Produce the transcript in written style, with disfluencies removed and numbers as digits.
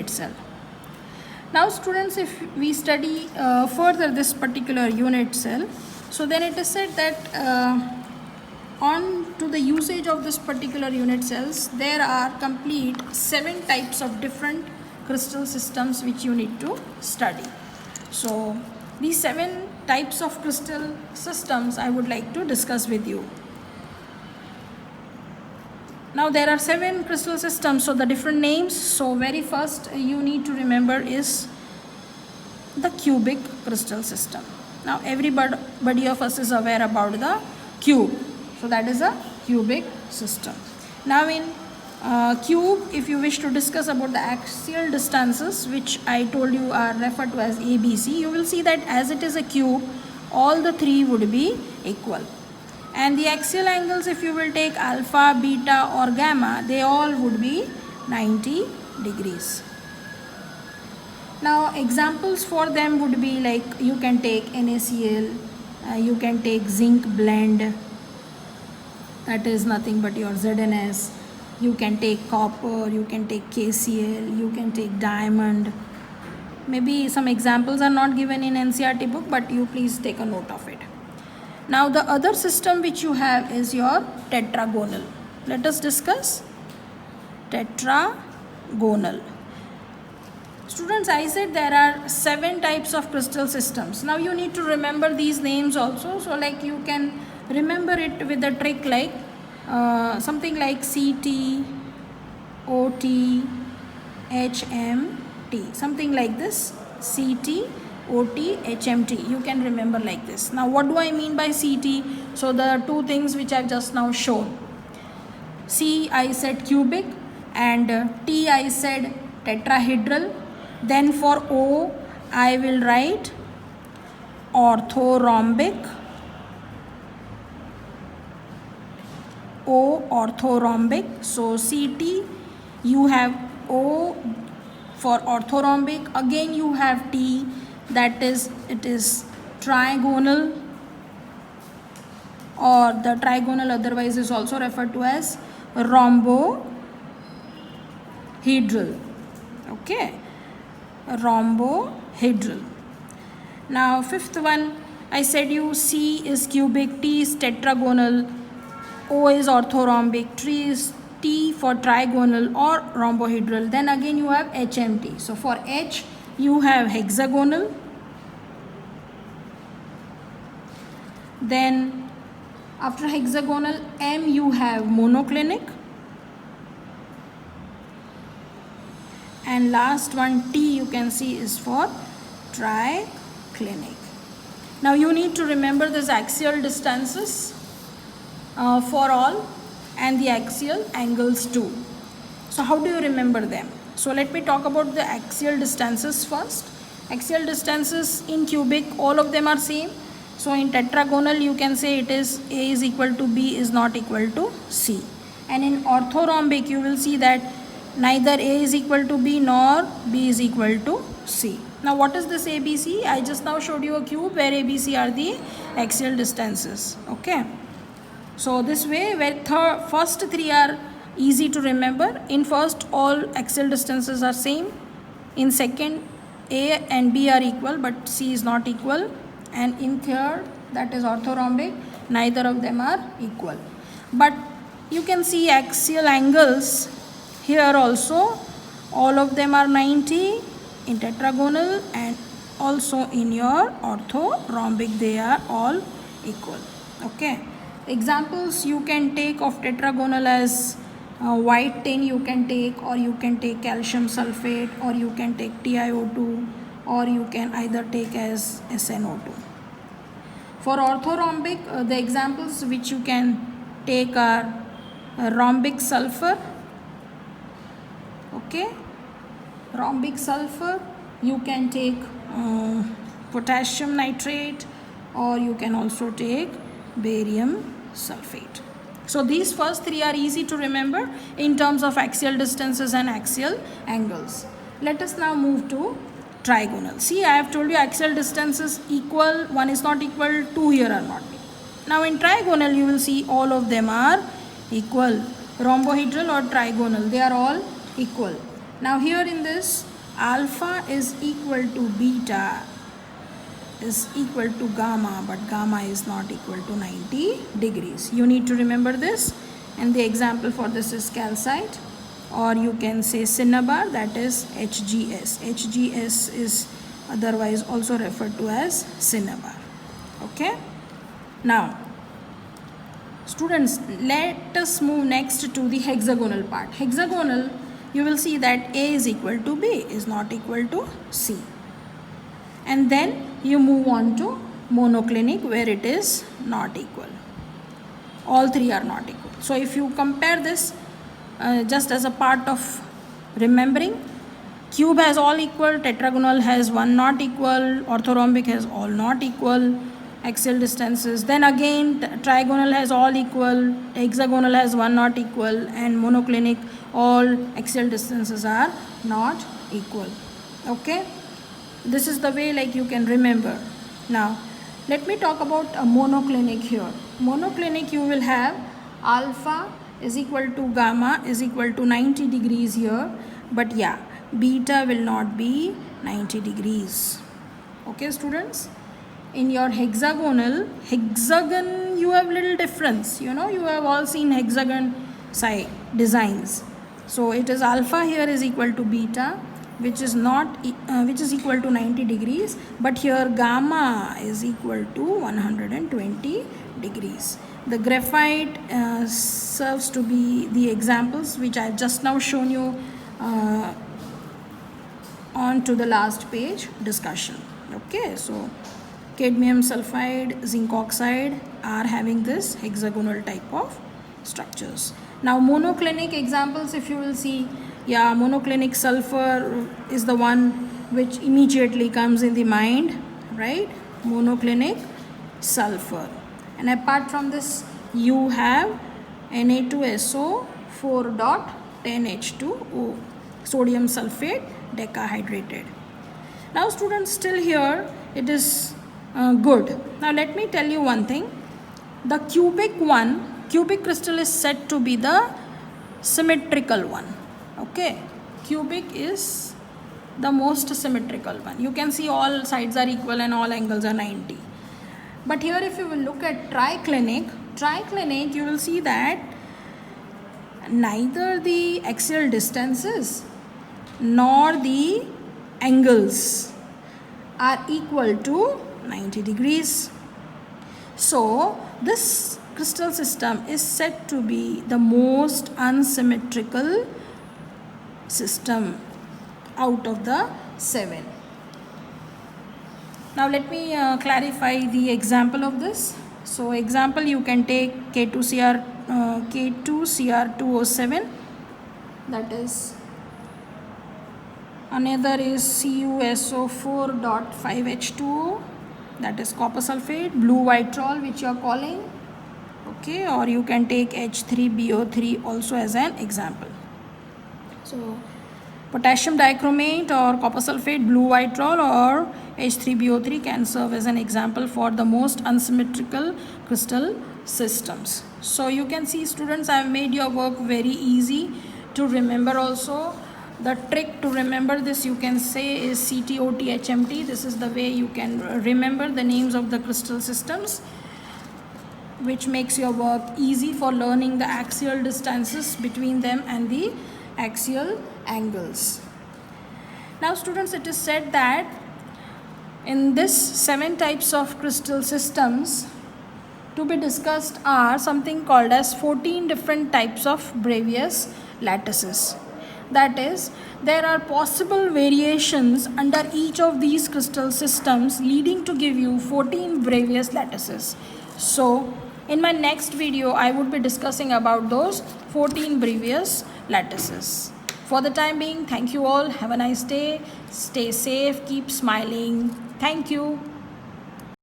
cell. Now students, if we study further this particular unit cell, so then it is said that on to the usage of this particular unit cells, there are complete 7 types of different crystal systems which you need to study. So these 7 types of crystal systems I would like to discuss with you. Now there are 7 crystal systems, so the different names. So very first you need to remember is the cubic crystal system. Now everybody of us is aware about the cube. So that is a cubic system. Now in cube, if you wish to discuss about the axial distances, which I told you are referred to as ABC, you will see that as it is a cube, all the 3 would be equal. And the axial angles, if you will take alpha, beta or gamma, they all would be 90 degrees. Now examples for them would be like you can take NaCl, you can take zinc blend, that is nothing but your ZNS, you can take copper, you can take KCl, you can take diamond. Maybe some examples are not given in NCERT book, but you please take a note of it. Now the other system which you have is your tetragonal. Let us discuss tetragonal. Students, I said there are 7 types of crystal systems. Now you need to remember these names also. So like you can remember it with a trick like something like CT, OT, HMT. Something like this. CT, OT, HMT. You can remember like this. Now what do I mean by CT? So the 2 things which I've just now shown. C I said cubic and T I said tetrahedral. Then for O I will write orthorhombic. O orthorhombic. So CT you have O for orthorhombic. Again you have T, that is it is trigonal, or the trigonal otherwise is also referred to as rhombohedral. Okay, rhombohedral. Now fifth one, I said you C is cubic, T is tetragonal, O is orthorhombic, T for trigonal or rhombohedral. Then again you have HMT. So for H you have hexagonal. Then after hexagonal M you have monoclinic. And last one T you can see is for triclinic. Now you need to remember this axial distances for all and the axial angles too. So how do you remember them? So let me talk about the axial distances first. Axial distances in cubic, all of them are same. So in tetragonal you can say it is A is equal to B is not equal to C. And in orthorhombic you will see that neither A is equal to B nor B is equal to C. Now what is this ABC? I just now showed you a cube where ABC are the axial distances. Okay. So this way where first 3 are easy to remember. In first all axial distances are same. In second A and B are equal but C is not equal. And in third, that is orthorhombic, neither of them are equal. But you can see axial angles here also, all of them are 90 in tetragonal, and also in your orthorhombic they are all equal. Okay. Examples you can take of tetragonal as white tin you can take, or you can take calcium sulfate, or you can take TiO2, or you can either take as SnO2. For orthorhombic, the examples which you can take are rhombic sulfur. Okay, rhombic sulfur, you can take potassium nitrate, or you can also take barium sulfate. So these first 3 are easy to remember in terms of axial distances and axial angles. Let us now move to trigonal. See, I have told you axial distances equal, one is not equal, 2 here are not. Now in trigonal you will see all of them are equal. Rhombohedral or trigonal, they are all equal. Now here in this alpha is equal to beta is equal to gamma, but gamma is not equal to 90 degrees. You need to remember this, and the example for this is calcite, or you can say cinnabar, that is HGS. HGS is otherwise also referred to as cinnabar. Okay. Now, students, let us move next to the hexagonal part. Hexagonal, you will see that A is equal to B is not equal to C. And then you move on to monoclinic, where it is not equal. All three are not equal. So if you compare this just as a part of remembering, cube has all equal, tetragonal has one not equal, orthorhombic has all not equal axial distances. Then again trigonal has all equal, hexagonal has one not equal, and monoclinic all axial distances are not equal. Okay. This is the way like you can remember. Now let me talk about a monoclinic here. Monoclinic, you will have alpha is equal to gamma is equal to 90 degrees here, but yeah, beta will not be 90 degrees. Okay students, in your hexagon you have little difference. You have all seen hexagon side designs. So it is alpha here is equal to beta, which is equal to 90 degrees, but here gamma is equal to 120 degrees. The graphite serves to be the examples which I have just now shown you on to the last page discussion. Okay, so cadmium sulfide, zinc oxide are having this hexagonal type of structures. Now monoclinic examples, if you will see, yeah, monoclinic sulfur is the one which immediately comes in the mind, right? Monoclinic sulfur. And apart from this, you have Na2SO 4.10H2O, sodium sulfate decahydrated. Now students, still here it is good. Now let me tell you one thing. The cubic crystal is said to be the symmetrical one. Okay, cubic is the most symmetrical one. You can see all sides are equal and all angles are 90. But here if you will look at triclinic, you will see that neither the axial distances nor the angles are equal to 90 degrees. So this crystal system is said to be the most unsymmetrical system out of the 7. Now let me clarify the example of this. So example, you can take K2Cr2O7, that is, another is CuSO4.5H2O, that is copper sulfate, blue vitriol which you are calling. Okay, or you can take H3BO3 also as an example. So potassium dichromate or copper sulfate, blue vitriol or H3BO3 can serve as an example for the most unsymmetrical crystal systems. So you can see students, I have made your work very easy to remember also. The trick to remember this, you can say, is CTOT-HMT. This is the way you can remember the names of the crystal systems, which makes your work easy for learning the axial distances between them and the axial angles. Now students, it is said that in this 7 types of crystal systems to be discussed are something called as 14 different types of Bravais lattices. That is, there are possible variations under each of these crystal systems leading to give you 14 Bravais lattices. So in my next video, I would be discussing about those 14 Bravais lattices. For the time being, thank you all. Have a nice day. Stay safe. Keep smiling. Thank you.